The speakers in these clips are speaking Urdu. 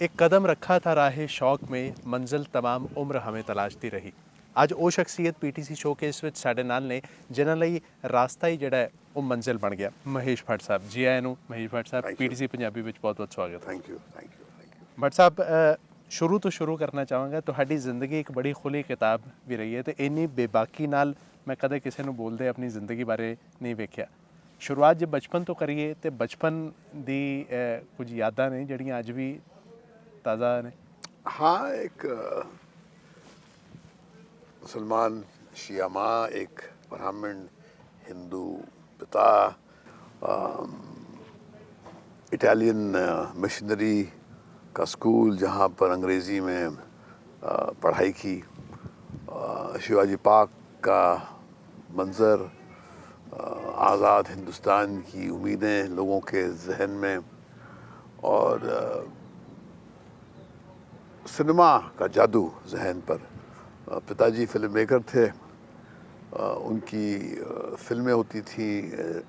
ایک قدم رکھا تھا راہ شوق میں، منزل تمام عمر ہمیں تلاشتی رہی۔ ਅੱਜ ਉਹ ਸ਼ਖਸੀਅਤ ਪੀਟੀਸੀ ਸ਼ੋਕੇਸ ਵਿੱਚ ਸਾਡੇ ਨਾਲ ਨੇ ਜਿਨ੍ਹਾਂ ਲਈ ਰਾਸਤਾ ਹੀ ਜਿਹੜਾ ਹੈ ਉਹ ਮੰਜ਼ਿਲ ਬਣ ਗਿਆ। ਮਹੇਸ਼ ਭੱਟ ਸਾਹਿਬ, ਜੀ ਆਇਆਂ ਨੂੰ। ਮਹੇਸ਼ ਭੱਟ ਸਾਹਿਬ, ਪੀਟੀਸੀ ਪੰਜਾਬੀ ਵਿੱਚ ਬਹੁਤ ਬਹੁਤ ਸਵਾਗਤ ਹੈ। Thank you. ਭੱਟ ਸਾਹਿਬ, ਸ਼ੁਰੂ ਤੋਂ ਸ਼ੁਰੂ ਕਰਨਾ ਚਾਹਾਂਗਾ। ਤੁਹਾਡੀ ਜ਼ਿੰਦਗੀ ਇੱਕ ਬੜੀ ਖੁੱਲੀ ਕਿਤਾਬ ਵੀ ਰਹੀ ਹੈ ਅਤੇ ਇੰਨੀ ਬੇਬਾਕੀ ਨਾਲ ਮੈਂ ਕਦੇ ਕਿਸੇ ਨੂੰ ਬੋਲਦੇ ਆਪਣੀ ਜ਼ਿੰਦਗੀ ਬਾਰੇ ਨਹੀਂ ਵੇਖਿਆ। ਸ਼ੁਰੂਆਤ ਜੇ ਬਚਪਨ ਤੋਂ ਕਰੀਏ ਤਾਂ ਬਚਪਨ ਦੀ ਕੁਝ ਯਾਦਾਂ ਨੇ ਜਿਹੜੀਆਂ ਅੱਜ ਵੀ ਤਾਜ਼ਾ ਨੇ। ہاں، ایک مسلمان شیعہ ماں، ایک برہمن ہندو پتا، اٹالین مشنری کا اسکول جہاں پر انگریزی میں پڑھائی کی، شیواجی پارک کا منظر، آزاد ہندوستان کی امیدیں لوگوں کے ذہن میں، اور سنیما کا جادو ذہن پر۔ پتا جی فلم میکر تھے، ان کی فلمیں ہوتی تھیں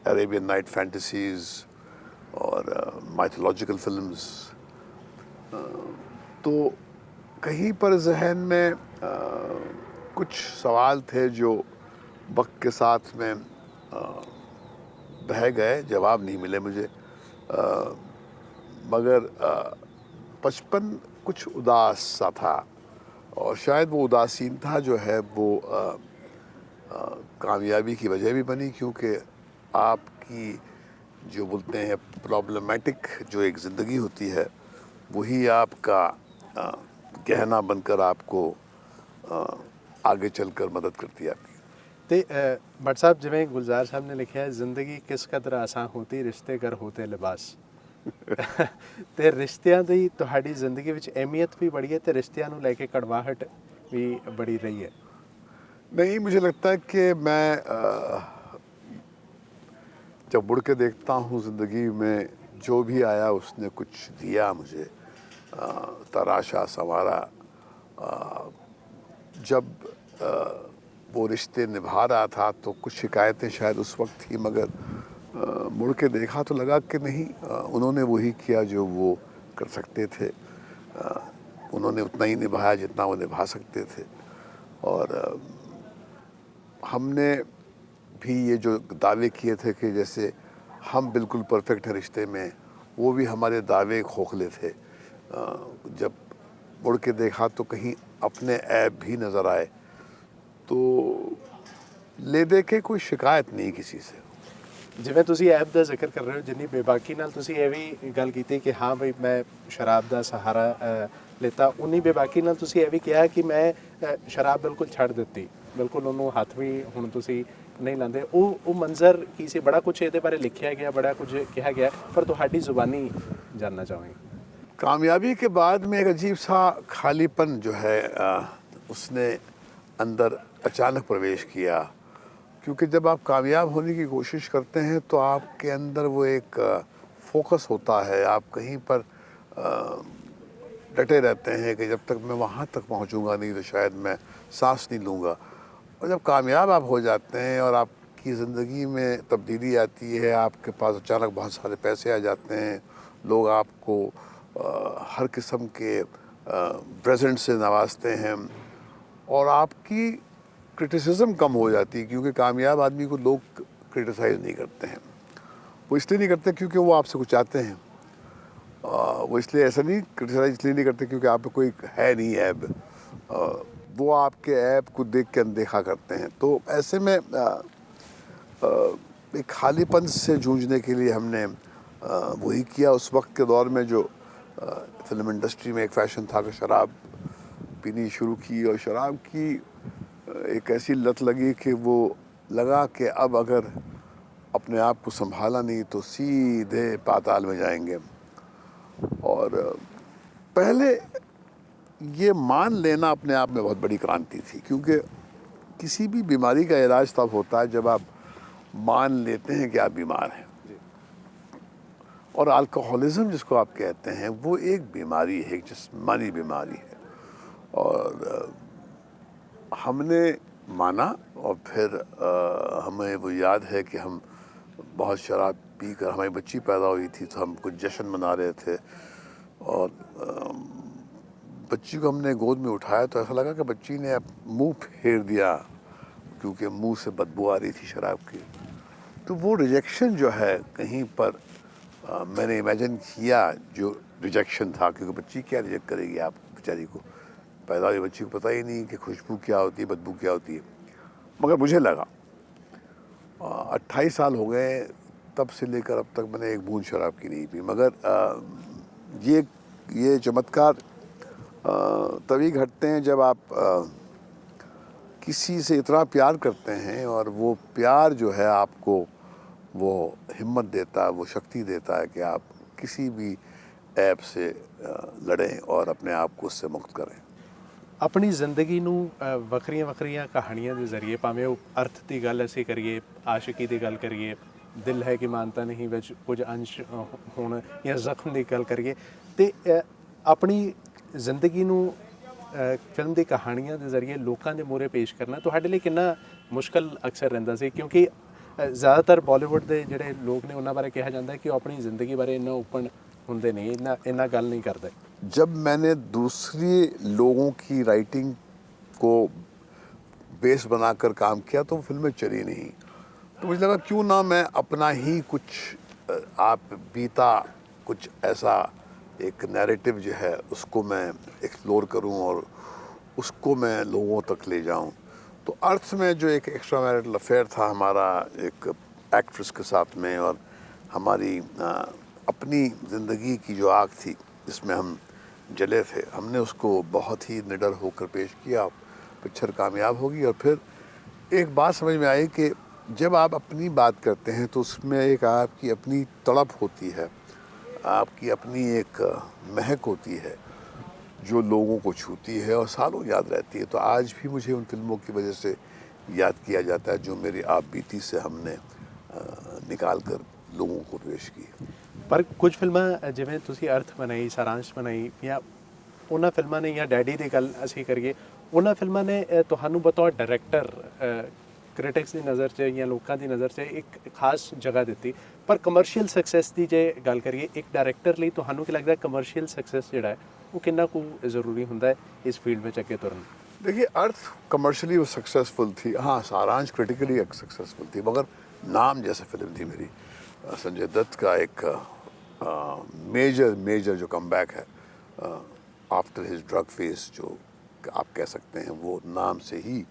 عربین نائٹ فینٹیسیز اور مائتھولوجیکل فلمز، تو کہیں پر ذہن میں کچھ سوال تھے جو وقت کے ساتھ میں بہہ گئے، جواب نہیں ملے مجھے، مگر بچپن کچھ اداس سا تھا، اور شاید وہ اداسینتا جو ہے وہ کامیابی کی وجہ بھی بنی، کیونکہ آپ کی جو بولتے ہیں پرابلمیٹک جو ایک زندگی ہوتی ہے وہی آپ کا گہنا بن کر آپ کو آگے چل کر مدد کرتی ہے آپ کی۔ ਤੇ ਭੱਟ ਸਾਹਿਬ, ਜਿਵੇਂ ਗੁਲਜ਼ਾਰ ਸਾਹਿਬ ਨੇ ਲਿਖਿਆ ਹੈ, ਜ਼ਿੰਦਗੀ ਕਿਸ ਕਦਰ ਆਸਾਨ ਹੋਤੀ, ਰਿਸ਼ਤੇ ਘਰ ਹੋਤੇ ਲਿਬਾਸ। ਤੇ ਰਿਸ਼ਤਿਆਂ ਦੀ ਤੁਹਾਡੀ ਜ਼ਿੰਦਗੀ ਵਿੱਚ ਅਹਿਮੀਅਤ ਵੀ ਬੜੀ ਹੈ ਤੇ ਰਿਸ਼ਤਿਆਂ ਨੂੰ ਲੈ ਕੇ ਕੜਵਾਹਟ ਵੀ ਬੜੀ ਰਹੀ ਹੈ۔ نہیں، مجھے لگتا ہے کہ میں جب مڑ کے دیکھتا ہوں زندگی میں جو بھی آیا اس نے کچھ دیا مجھے، تراشا سنوارا۔ جب وہ رشتے نبھا رہا تھا تو کچھ شکایتیں شاید اس وقت تھی، مگر مڑ کے دیکھا تو لگا کہ نہیں، انہوں نے وہی کیا جو وہ کر سکتے تھے، انہوں نے اتنا ہی نبھایا جتنا وہ نبھا سکتے تھے، اور ہم نے بھی یہ جو دعوے کیے تھے کہ جیسے ہم بالکل پرفیکٹ ہیں رشتے میں، وہ بھی ہمارے دعوے کھوکھلے تھے۔ جب مڑ کے دیکھا تو کہیں اپنے عیب بھی نظر آئے، تو لے دے کے کوئی شکایت نہیں کسی سے۔ ਜਿਵੇਂ ਤੁਸੀਂ ਐਪ ਦਾ ਜ਼ਿਕਰ ਕਰ ਰਹੇ ਹੋ, ਜਿੰਨੀ ਬੇਬਾਕੀ ਨਾਲ ਤੁਸੀਂ ਇਹ ਵੀ ਗੱਲ ਕੀਤੀ ਕਿ ਹਾਂ ਬਈ ਮੈਂ ਸ਼ਰਾਬ ਦਾ ਸਹਾਰਾ ਲਿੱਤਾ, ਉਨੀ ਬੇਬਾਕੀ ਨਾਲ ਤੁਸੀਂ ਇਹ ਵੀ ਕਿਹਾ ਕਿ ਮੈਂ ਸ਼ਰਾਬ ਬਿਲਕੁਲ ਛੱਡ ਦਿੱਤੀ, ਬਿਲਕੁਲ ਉਹਨੂੰ ਹੱਥ ਵੀ ਹੁਣ ਤੁਸੀਂ ਨਹੀਂ ਲਾਉਂਦੇ। ਉਹ ਮੰਜ਼ਰ ਕੀ ਸੀ? ਬੜਾ ਕੁਝ ਇਹਦੇ ਬਾਰੇ ਲਿਖਿਆ ਗਿਆ, بڑا ਕੁਝ کہا گیا، پر ਤੁਹਾਡੀ زبانی جاننا چاہوں گی۔ کامیابی کے بعد میں ایک عجیب سا خالی پن جو ہے اس نے اندر اچانک پرویش کیا، کیونکہ جب آپ کامیاب ہونے کی کوشش کرتے ہیں تو آپ کے اندر وہ ایک فوکس ہوتا ہے، آپ کہیں پر ڈٹے رہتے ہیں کہ جب تک میں وہاں تک پہنچوں گا نہیں تو شاید میں سانس نہیں لوں گا۔ اور جب کامیاب آپ ہو جاتے ہیں اور آپ کی زندگی میں تبدیلی آتی ہے، آپ کے پاس اچانک بہت سارے پیسے آ جاتے ہیں، لوگ آپ کو ہر قسم کے پریزنٹ سے نوازتے ہیں، اور آپ کی کرٹیسزم کم ہو جاتی ہے، کیونکہ کامیاب آدمی کو لوگ کرٹیسائز نہیں کرتے ہیں۔ وہ اس لیے نہیں کرتے کیونکہ وہ آپ سے کچھ چاہتے ہیں، وہ اس لیے ایسا نہیں کرٹیسائز اس لیے نہیں کرتے کیونکہ آپ پہ کوئی ہے نہیں عیب، وہ آپ کے عیب کو دیکھ کے اندیکھا کرتے ہیں۔ تو ایسے میں ایک خالی پن سے جھوجنے کے لیے ہم نے وہی کیا۔ اس وقت کے دور میں جو فلم انڈسٹری میں ایک فیشن تھا کہ شراب پینی شروع کی، اور شراب کی ایک ایسی لت لگی کہ وہ لگا کہ اب اگر اپنے آپ کو سنبھالا نہیں تو سیدھے پاتال میں جائیں گے۔ اور پہلے یہ مان لینا اپنے آپ میں بہت بڑی کرانتی تھی، کیونکہ کسی بھی بیماری کا علاج تب ہوتا ہے جب آپ مان لیتے ہیں کہ آپ بیمار ہیں۔ اور الکوہولزم جس کو آپ کہتے ہیں وہ ایک بیماری ہے، ایک جسمانی بیماری ہے، اور ہم نے مانا، اور پھر ہمیں وہ یاد ہے کہ ہم بہت شراب پی کر، ہماری بچی پیدا ہوئی تھی تو ہم کچھ جشن منا رہے تھے، اور بچی کو ہم نے گود میں اٹھایا تو ایسا لگا کہ بچی نے منہ پھیر دیا، کیونکہ منہ سے بدبو آ رہی تھی شراب کی. تو وہ ریجیکشن جو ہے کہیں پر میں نے امیجن کیا جو ریجیکشن تھا، کیونکہ بچی کیا ریجیکٹ کرے گی آپ بیچاری کو، پیدا ہوئی بچی کو پتہ ہی نہیں کہ خوشبو کیا ہوتی ہے، بدبو کیا ہوتی ہے. مگر مجھے لگا 28 سال ہو گئے تب سے لے کر اب تک میں نے ایک بوند شراب کی نہیں پی. مگر یہ چمتکار تبھی گھٹتے ہیں جب آپ کسی سے اتنا پیار کرتے ہیں اور وہ پیار جو ہے آپ کو وہ ہمت دیتا ہے، وہ شکتی دیتا ہے کہ آپ کسی بھی ایپ سے لڑیں اور اپنے آپ کو اس سے مکت کریں. ਆਪਣੀ ਜ਼ਿੰਦਗੀ ਨੂੰ ਵੱਖਰੀਆਂ ਵੱਖਰੀਆਂ ਕਹਾਣੀਆਂ ਦੇ ਜ਼ਰੀਏ, ਭਾਵੇਂ ਉਹ ਅਰਥ ਦੀ ਗੱਲ ਅਸੀਂ ਕਰੀਏ, ਆਸ਼ਿਕੀ ਦੀ ਗੱਲ ਕਰੀਏ, ਦਿਲ ਹੈ ਕਿ ਮਾਨਤਾ ਨਹੀਂ ਵਿੱਚ ਕੁਝ ਅੰਸ਼ ਹੋਣ, ਜਾਂ ਜ਼ਖਮ ਦੀ ਗੱਲ ਕਰੀਏ, ਤੇ ਆਪਣੀ ਜ਼ਿੰਦਗੀ ਨੂੰ ਫਿਲਮ ਦੀ ਕਹਾਣੀਆਂ ਦੇ ਜ਼ਰੀਏ ਲੋਕਾਂ ਦੇ ਮੂਹਰੇ ਪੇਸ਼ ਕਰਨਾ ਤੁਹਾਡੇ ਲਈ ਕਿੰਨਾ ਮੁਸ਼ਕਲ ਅਕਸਰ ਰਹਿੰਦਾ ਸੀ? ਕਿਉਂਕਿ ਜ਼ਿਆਦਾਤਰ ਬਾਲੀਵੁੱਡ ਦੇ ਜਿਹੜੇ ਲੋਕ ਨੇ ਉਹਨਾਂ ਬਾਰੇ ਕਿਹਾ ਜਾਂਦਾ ਹੈ ਕਿ ਉਹ ਆਪਣੀ ਜ਼ਿੰਦਗੀ ਬਾਰੇ ਇੰਨਾ ਓਪਨ ਹੁੰਦੇ ਨਹੀਂ, ਇੰਨਾ ਗੱਲ ਨਹੀਂ ਕਰਦੇ. جب میں نے دوسری لوگوں کی رائٹنگ کو بیس بنا کر کام کیا تو وہ فلمیں چلی نہیں. تو مجھے لگا کیوں نہ میں اپنا ہی کچھ آپ بیتا کچھ ایسا ایک نیریٹو جو ہے اس کو میں ایکسپلور کروں اور اس کو میں لوگوں تک لے جاؤں. تو ارتھ میں جو ایک ایکسٹرا میرٹل افیئر تھا ہمارا ایک ایکٹریس کے ساتھ میں، اور ہماری اپنی زندگی کی جو آگ تھی جس میں ہم جلے تھے، ہم نے اس کو بہت ہی نڈر ہو کر پیش کیا. پکچر کامیاب ہوگی. اور پھر ایک بات سمجھ میں آئی کہ جب آپ اپنی بات کرتے ہیں تو اس میں ایک آپ کی اپنی تڑپ ہوتی ہے، آپ کی اپنی ایک مہک ہوتی ہے جو لوگوں کو چھوتی ہے اور سالوں یاد رہتی ہے. تو آج بھی مجھے ان فلموں کی وجہ سے یاد کیا جاتا ہے جو میری آپ بیتی سے ہم نے نکال کر لوگوں کو پیش کی. ਪਰ ਕੁਝ ਫਿਲਮਾਂ ਜਿਵੇਂ ਤੁਸੀਂ ਅਰਥ ਬਣਾਈ, ਸਾਰਾਂਸ਼ ਬਣਾਈ, ਜਾਂ ਉਹਨਾਂ ਫਿਲਮਾਂ ਨੇ, ਜਾਂ ਡੈਡੀ ਦੀ ਗੱਲ ਅਸੀਂ ਕਰੀਏ, ਉਹਨਾਂ ਫਿਲਮਾਂ ਨੇ ਤੁਹਾਨੂੰ ਬਤੌਰ ਡਾਇਰੈਕਟਰ ਕ੍ਰਿਟਿਕਸ ਦੀ ਨਜ਼ਰ 'ਚ ਜਾਂ ਲੋਕਾਂ ਦੀ ਨਜ਼ਰ 'ਚ ਇੱਕ ਖਾਸ ਜਗ੍ਹਾ ਦਿੱਤੀ. ਪਰ ਕਮਰਸ਼ੀਅਲ ਸਕਸੈਸ ਦੀ ਜੇ ਗੱਲ ਕਰੀਏ, ਇੱਕ ਡਾਇਰੈਕਟਰ ਲਈ ਤੁਹਾਨੂੰ ਕੀ ਲੱਗਦਾ ਕਮਰਸ਼ੀਅਲ ਸਕਸੈਸ ਜਿਹੜਾ ਹੈ وہ ਕਿੰਨਾ ਕੁ ضروری ਹੁੰਦਾ ہے اس فیلڈ میں ਅੱਗੇ ਤੁਰਨ؟ دیکھیے ارتھ کمرشلی وہ سکسیسفل تھی، ہاں سارانش کرٹیکلی ایک سکسیسفل تھی، مگر نام جیسے فلم تھی میری، سنجے دت کا ایک میجر جو کم بیک ہے آفٹر ہز ڈرگ فیس، جو آپ کہہ سکتے ہیں وہ نام سے ہی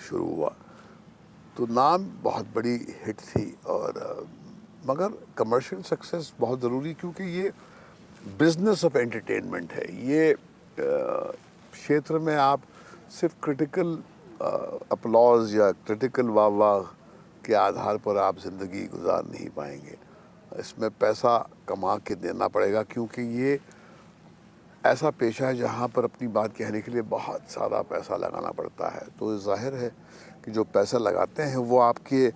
شروع ہوا. تو نام بہت بڑی ہٹ تھی، اور مگر کمرشل سکسیس بہت ضروری، کیونکہ یہ بزنس آف انٹرٹینمنٹ ہے. یہ چھیتر میں آپ صرف کرٹیکل اپلاز یا کرٹیکل واہ واہ کے آدھار پر آپ زندگی گزار نہیں پائیں گے. اس میں پیسہ کما کے دینا پڑے گا، کیونکہ یہ ایسا پیشہ ہے جہاں پر اپنی بات کہنے کے لیے بہت سارا پیسہ لگانا پڑتا ہے. تو ظاہر ہے کہ جو پیسہ لگاتے ہیں وہ آپ کے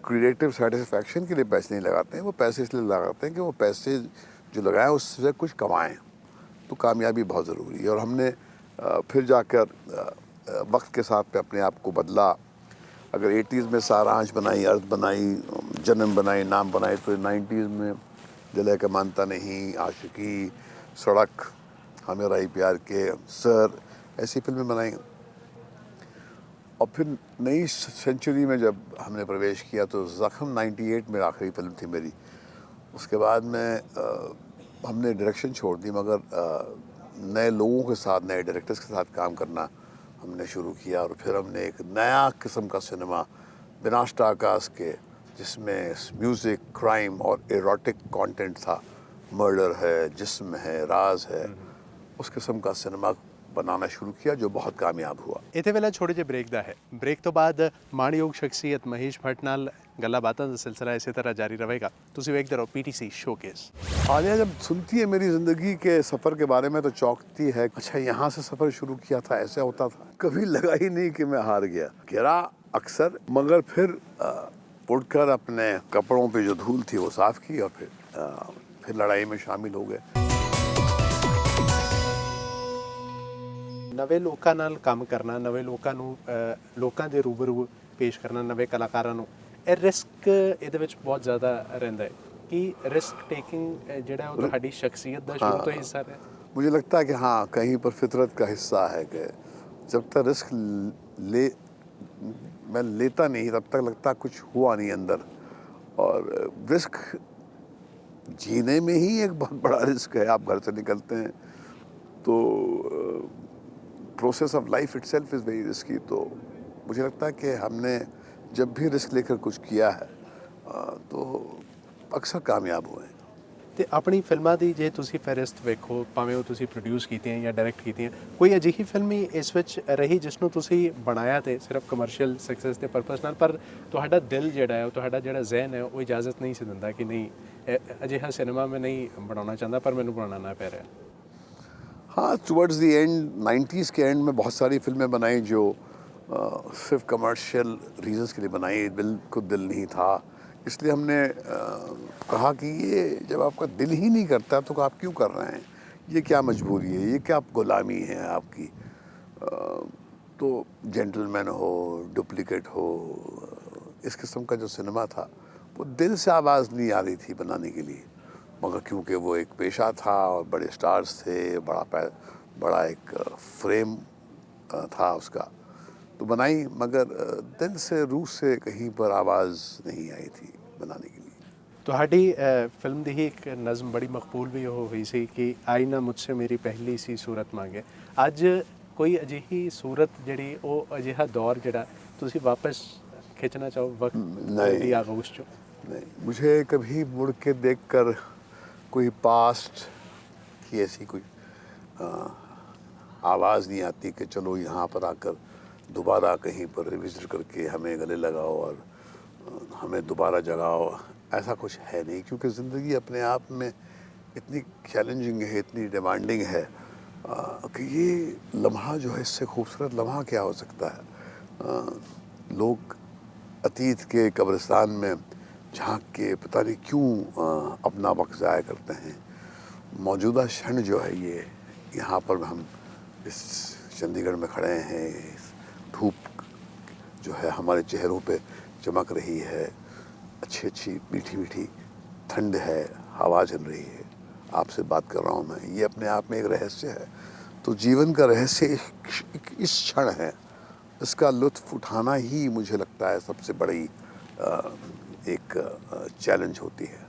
کریٹیو سیٹسفیکشن کے لیے پیسے نہیں لگاتے ہیں، وہ پیسے اس لیے لگاتے ہیں کہ وہ پیسے جو لگائیں اس سے کچھ کمائیں. تو کامیابی بہت ضروری ہے، اور ہم نے پھر جا کر وقت کے ساتھ پہ اپنے آپ کو بدلا. اگر 80s میں سارانش بنائی، ارتھ بنائی، جنم بنائی، نام بنائی، تو 90s میں دل ہے کہ مانتا نہیں، عاشقی، سڑک، ہمیں رائی پیار کے، سر، ایسی فلمیں بنائیں. اور پھر نئی سینچری میں جب ہم نے پرویش کیا تو زخم 98 میں آخری فلم تھی میری. اس کے بعد میں ہم نے ڈائریکشن چھوڑ دی، مگر نئے لوگوں کے ساتھ، نئے ڈائریکٹرز کے ساتھ کام کرنا ہم نے شروع کیا. اور پھر ہم نے ایک نیا قسم کا سنیما بنا اسٹار کاسٹ کے، جس میں میوزک، کرائم اور ایروٹک کانٹینٹ تھا، مرڈر ہے، جسم ہے، راز ہے، اس قسم کا سنیما بنانا شروع کیا جو بہت کامیاب ہوا. ਇੱਥੇ ਵੇਲੇ ਛੋਟੇ ਜਿਹੇ ਬ੍ਰੇਕ ਦਾ ਹੈ. ਬ੍ਰੇਕ ਤੋਂ ਬਾਅਦ ਮਾਣਯੋਗ ਸ਼ਖਸੀਅਤ ਮਹੇਸ਼ ਭੱਟ ਨਾਲ ਗੱਲਾਂ ਬਾਤਾਂ ਦਾ ਸਿਲਸਿਲਾ ਇਸੇ ਤਰ੍ਹਾਂ ਜਾਰੀ ਰਹੇਗਾ. ਤੁਸੀਂ ਵੇਖਦੇ ਰਹੋ PTC شوکیس. عالیہ جب سنتی ہے میری زندگی کے سفر کے بارے میں تو چونکتی ہے. اچھا یہاں سے سفر شروع کیا تھا، ایسے ہوتا تھا. کبھی لگا ہی نہیں کہ میں ہار گیا. گرا اکثر، مگر پھر اٹھ کر اپنے کپڑوں پہ جو دھول تھی وہ صاف کی، اور پھر لڑائی میں شامل ہو گئے. ਨਵੇਂ ਲੋਕਾਂ ਨਾਲ ਕੰਮ ਕਰਨਾ, ਨਵੇਂ ਲੋਕਾਂ ਨੂੰ ਲੋਕਾਂ ਦੇ ਰੂਬਰੂ ਪੇਸ਼ ਕਰਨਾ, ਨਵੇਂ ਕਲਾਕਾਰਾਂ ਨੂੰ, ਇਹ ਰਿਸਕ ਇਹਦੇ ਵਿੱਚ ਬਹੁਤ ਜ਼ਿਆਦਾ ਰਹਿੰਦਾ ਹੈ. کہ رسک ٹیکنگ جڑا وہ تہاڈی شخصیت دا شروع تو حصہ رہا؟ مجھے لگتا ہے کہ ہاں کہیں پر فطرت کا حصہ ہے کہ جب تک رسک میں لیتا نہیں تب تک لگتا کچھ ہوا نہیں اندر. اور رسک جینے میں ہی ایک بہت بڑا رسک ہے. آپ گھر سے نکلتے ہیں تو process of life it self is very risky. تو مجھے لگتا ہے کہ ہم نے جب بھی رسک لے کر کچھ کیا ہے تو اکثر کامیاب ہوئے ہیں. ਤੇ ਆਪਣੀ ਫਿਲਮਾਂ ਦੀ ਜੇ ਤੁਸੀਂ ਫਹਿਰਿਸਤ ਵੇਖੋ, ਭਾਵੇਂ ਉਹ ਤੁਸੀਂ ਪ੍ਰੋਡਿਊਸ ਕੀਤੀਆਂ ਜਾਂ ਡਾਇਰੈਕਟ ਕੀਤੀਆਂ, ਕੋਈ ਅਜਿਹੀ ਫਿਲਮ ਹੀ ਇਸ ਵਿੱਚ ਰਹੀ ਜਿਸ ਨੂੰ ਤੁਸੀਂ ਬਣਾਇਆ ਤੇ ਸਿਰਫ ਕਮਰਸ਼ੀਅਲ ਸਕਸੈਸ ਦੇ ਪਰਪਸ ਨਾਲ, ਪਰ ਤੁਹਾਡਾ ਦਿਲ ਜਿਹੜਾ ਹੈ, ਉਹ ਤੁਹਾਡਾ ਜਿਹੜਾ ਜ਼ਿਹਨ ਹੈ, ਉਹ ਇਜਾਜ਼ਤ ਨਹੀਂ ਸੀ ਦਿੰਦਾ ਕਿ ਨਹੀਂ ਅਜਿਹਾ ਸਿਨੇਮਾ ਮੈਂ نہیں ਬਣਾਉਣਾ ਚਾਹੁੰਦਾ ਪਰ ਮੈਨੂੰ ਬਣਾਉਣਾ پہ رہا ہے؟ ہاں ٹورڈز دی اینڈ 90s کے اینڈ میں بہت ساری فلمیں بنائیں جو صرف کمرشل ریزنس کے لیے بنائی. دل کو دل نہیں تھا. اس لیے ہم نے کہا کہ یہ جب آپ کا دل ہی نہیں کرتا تو آپ کیوں کر رہے ہیں؟ یہ کیا مجبوری ہے؟ یہ کیا غلامی ہے آپ کی؟ تو جینٹل مین ہو، ڈپلیکیٹ ہو، اس قسم کا جو سنیما تھا وہ دل سے آواز نہیں آ رہی تھی بنانے کے لیے. مگر کیونکہ وہ ایک پیشہ تھا اور بڑے سٹارز تھے، بڑا ایک فریم تھا اس کا، تو بنائی. مگر دل سے، روح سے کہیں پر آواز نہیں آئی تھی بنانے کے لیے. ਤੁਹਾਡੀ ਫਿਲਮ ਦੀ ਹੀ ਇੱਕ ਨਜ਼ਮ ਬੜੀ ਮਕਬੂਲ ਵੀ ਉਹ ਹੋਈ ਸੀ ਕਿ ਆਈ ਨਾ ਮੁਝਸੇ ਮੇਰੀ ਪਹਿਲੀ ਸੀ ਸੂਰਤ ਮੰਗੇ. ਅੱਜ ਕੋਈ ਅਜਿਹੀ ਸੂਰਤ ਜਿਹੜੀ ਉਹ ਅਜਿਹਾ ਦੌਰ ਜਿਹੜਾ ਤੁਸੀਂ ਵਾਪਸ کھینچنا چاہو وقت دی آغوش چو؟ نہیں، مجھے کبھی مڑ کے دیکھ کر کوئی پاسٹ کی ایسی کوئی آواز نہیں آتی کہ چلو یہاں پر آ کر دوبارہ کہیں پر ریوزٹ کر کے ہمیں گلے لگاؤ اور ہمیں دوبارہ جگاؤ. ایسا کچھ ہے نہیں، کیونکہ زندگی اپنے آپ میں اتنی چیلنجنگ ہے، اتنی ڈیمانڈنگ ہے کہ یہ لمحہ جو ہے، اس سے خوبصورت لمحہ کیا ہو سکتا ہے. لوگ اتیت کے قبرستان میں جھانک کے پتہ نہیں کیوں اپنا وقت ضائع کرتے ہیں. موجودہ شن جو ہے، یہ یہاں پر ہم اس چندی گڑھ میں کھڑے ہیں، دھوپ جو ہے ہمارے چہروں پہ چمک رہی ہے، اچھی میٹھی میٹھی ٹھنڈ ہے، ہوا چل رہی ہے، آپ سے بات کر رہا ہوں میں. یہ اپنے آپ میں ایک رہسیہ ہے. تو جیون کا رہسیہ اس چھڑ ہے. اس کا لطف اٹھانا ہی مجھے لگتا ہے سب سے بڑی ایک چیلنج ہوتی ہے.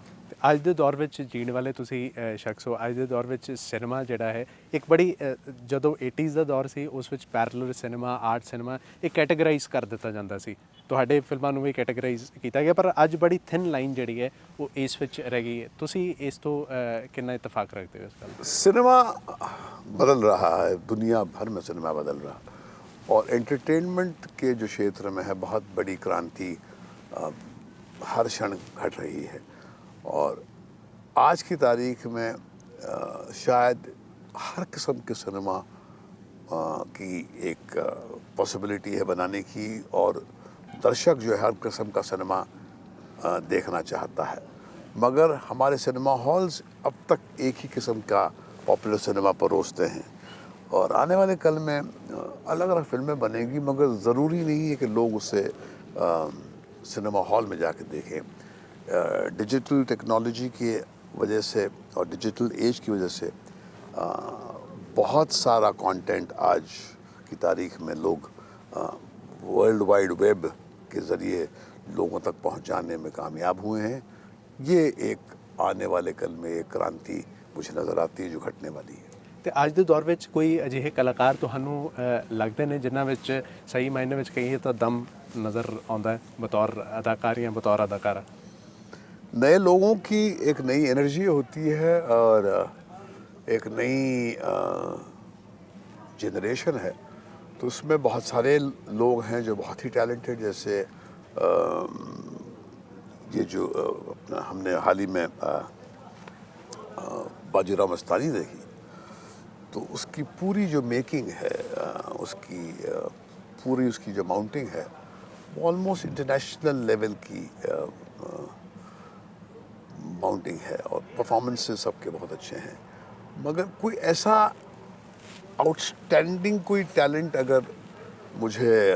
ਅੱਜ ਦੇ ਦੌਰ ਵਿੱਚ ਜੀਣ ਵਾਲੇ ਤੁਸੀਂ ਸ਼ਖਸ ਹੋ. ਅੱਜ ਦੇ ਦੌਰ ਵਿੱਚ ਸਿਨੇਮਾ ਜਿਹੜਾ ਹੈ ਇੱਕ ਬੜੀ ਜਦੋਂ 80s ਦਾ ਦੌਰ ਸੀ ਉਸ ਵਿੱਚ ਪੈਰਲਲ ਸਿਨੇਮਾ, ਆਰਟ ਸਿਨੇਮਾ ਇਹ ਕੈਟੇਗਰਾਈਜ਼ ਕਰ ਦਿੱਤਾ ਜਾਂਦਾ ਸੀ. ਤੁਹਾਡੇ ਫਿਲਮਾਂ ਨੂੰ ਵੀ ਕੈਟੇਗਰਾਈਜ਼ ਕੀਤਾ ਗਿਆ, ਪਰ ਅੱਜ ਬੜੀ ਥਿਨ ਲਾਈਨ ਜਿਹੜੀ ਹੈ ਉਹ ਇਸ ਵਿੱਚ ਰਹਿ ਗਈ ਹੈ. ਤੁਸੀਂ ਇਸ ਤੋਂ ਕਿੰਨਾ ਇਤਫਾਕ ਰੱਖਦੇ ਹੋ ਇਸ ਗੱਲ? سنیما بدل رہا ہے، دنیا بھر میں سنیما بدل رہا ہے، اور انٹرٹینمنٹ کے جو شیتر میں ہے بہت بڑی کرانتی ہر شن گھٹ رہی ہے. اور آج کی تاریخ میں شاید ہر قسم کے سنیما کی ایک پاسبلٹی ہے بنانے کی، اور درشک جو ہے ہر قسم کا سنیما دیکھنا چاہتا ہے. مگر ہمارے سنیما ہالز اب تک ایک ہی قسم کا پاپولر سنیما پروستے ہیں. اور آنے والے کل میں الگ الگ فلمیں بنیں گی، مگر ضروری نہیں ہے کہ لوگ اسے سنیما ہال میں جا کے دیکھیں. ڈیجیٹل ٹیکنالوجی کی وجہ سے اور ڈیجیٹل ایج کی وجہ سے بہت سارا کانٹینٹ آج کی تاریخ میں لوگ ورلڈ وائڈ ویب کے ذریعے لوگوں تک پہنچانے میں کامیاب ہوئے ہیں. یہ ایک آنے والے کل میں ایک کرانتی مجھے نظر آتی ہے جو گھٹنے والی ہے. ਅਤੇ ਅੱਜ ਦੇ ਦੌਰ ਵਿੱਚ ਕੋਈ ਅਜਿਹੇ ਕਲਾਕਾਰ ਤੁਹਾਨੂੰ ਲੱਗਦੇ ਨੇ ਜਿਨ੍ਹਾਂ ਵਿੱਚ ਸਹੀ ਮਾਇਨੇ ਵਿੱਚ ਕਹੀਏ ਤਾਂ ਦਮ ਨਜ਼ਰ ਆਉਂਦਾ ਹੈ بطور اداکار یا بطور اداکارہ؟ نئے لوگوں کی ایک نئی انرجی ہوتی ہے اور ایک نئی جنریشن ہے. تو اس میں بہت سارے لوگ ہیں جو بہت ہی ٹیلنٹڈ، جیسے یہ جو اپنا ہم نے حال ہی میں باجی راؤ مستانی دیکھی، تو اس کی پوری جو میکنگ ہے، اس کی جو ماؤنٹنگ ہے وہ آلموسٹ انٹرنیشنل لیول کی ماؤنٹنگ ہے، اور پرفارمنسز سب کے بہت اچھے ہیں. مگر کوئی ایسا آؤٹسٹینڈنگ کوئی ٹیلنٹ اگر مجھے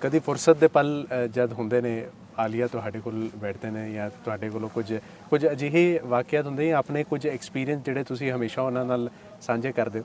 ਕਦੀ ਫੁਰਸਤ ਦੇ ਪਲ ਜਦ ਹੁੰਦੇ ਨੇ ਆਲੀਆ ਤੁਹਾਡੇ ਕੋਲ ਬੈਠਦੇ ਨੇ ਜਾਂ ਤੁਹਾਡੇ ਕੋਲੋਂ ਕੁਝ ਅਜਿਹੇ ਵਾਕਿਆਤ ਹੁੰਦੇ ਜਾਂ ਆਪਣੇ ਕੁਝ ਐਕਸਪੀਰੀਅੰਸ ਜਿਹੜੇ ਤੁਸੀਂ ਹਮੇਸ਼ਾ ਉਹਨਾਂ ਨਾਲ ਸਾਂਝੇ ਕਰਦੇ ਹੋ?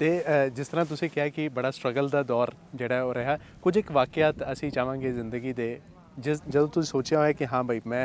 ਤੇ ਜਿਸ ਤਰ੍ਹਾਂ ਤੁਸੀਂ ਕਿਹਾ ਕਿ ਬੜਾ ਸਟਰਗਲ ਦਾ ਦੌਰ ਜਿਹੜਾ ਉਹ ਰਿਹਾ, ਕੁਝ ਇੱਕ ਵਾਕਿਆਤ ਅਸੀਂ ਚਾਹਾਂਗੇ ਜ਼ਿੰਦਗੀ ਦੇ ਜਦੋਂ ਤੁਸੀਂ ਸੋਚਿਆ ਹੋਇਆ ਕਿ ਹਾਂ ਬਈ ਮੈਂ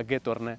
ਅੱਗੇ ਤੁਰਨਾ ਹੈ,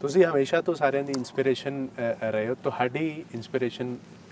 ਤੁਸੀਂ ਹਮੇਸ਼ਾ ਤੋਂ ਸਾਰਿਆਂ ਦੀ ਇਨਸਪੀਰੇਸ਼ਨ ਰਹੇ ਹੋ, ਤੁਹਾਡੀ ਇਨਸਪੀਰੇਸ਼ਨ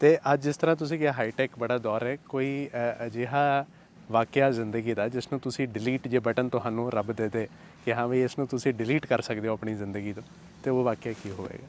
ਤੇ ਅੱਜ ਜਿਸ ਤਰ੍ਹਾਂ ਤੁਸੀਂ ਕਿਹਾ ਹਾਈਟੈਕ ਬੜਾ ਦੌਰ ਹੈ, ਕੋਈ ਅਜਿਹਾ ਵਾਕਿਆ ਜ਼ਿੰਦਗੀ ਦਾ ਜਿਸ ਨੂੰ ਤੁਸੀਂ ਡਿਲੀਟ, ਜੇ ਬਟਨ ਤੁਹਾਨੂੰ ਰੱਬ ਦੇ ਦੇ ਕਿ ਹਾਂ ਵੀ ਇਸ ਨੂੰ ਤੁਸੀਂ ਡਿਲੀਟ ਕਰ ਸਕਦੇ ਹੋ ਆਪਣੀ ਜ਼ਿੰਦਗੀ ਤੋਂ, ਤੇ ਉਹ ਵਾਕਿਆ ਕੀ ਹੋਵੇਗਾ?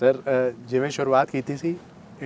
ਸਰ ਜਿਵੇਂ ਸ਼ੁਰੂਆਤ ਕੀਤੀ ਸੀ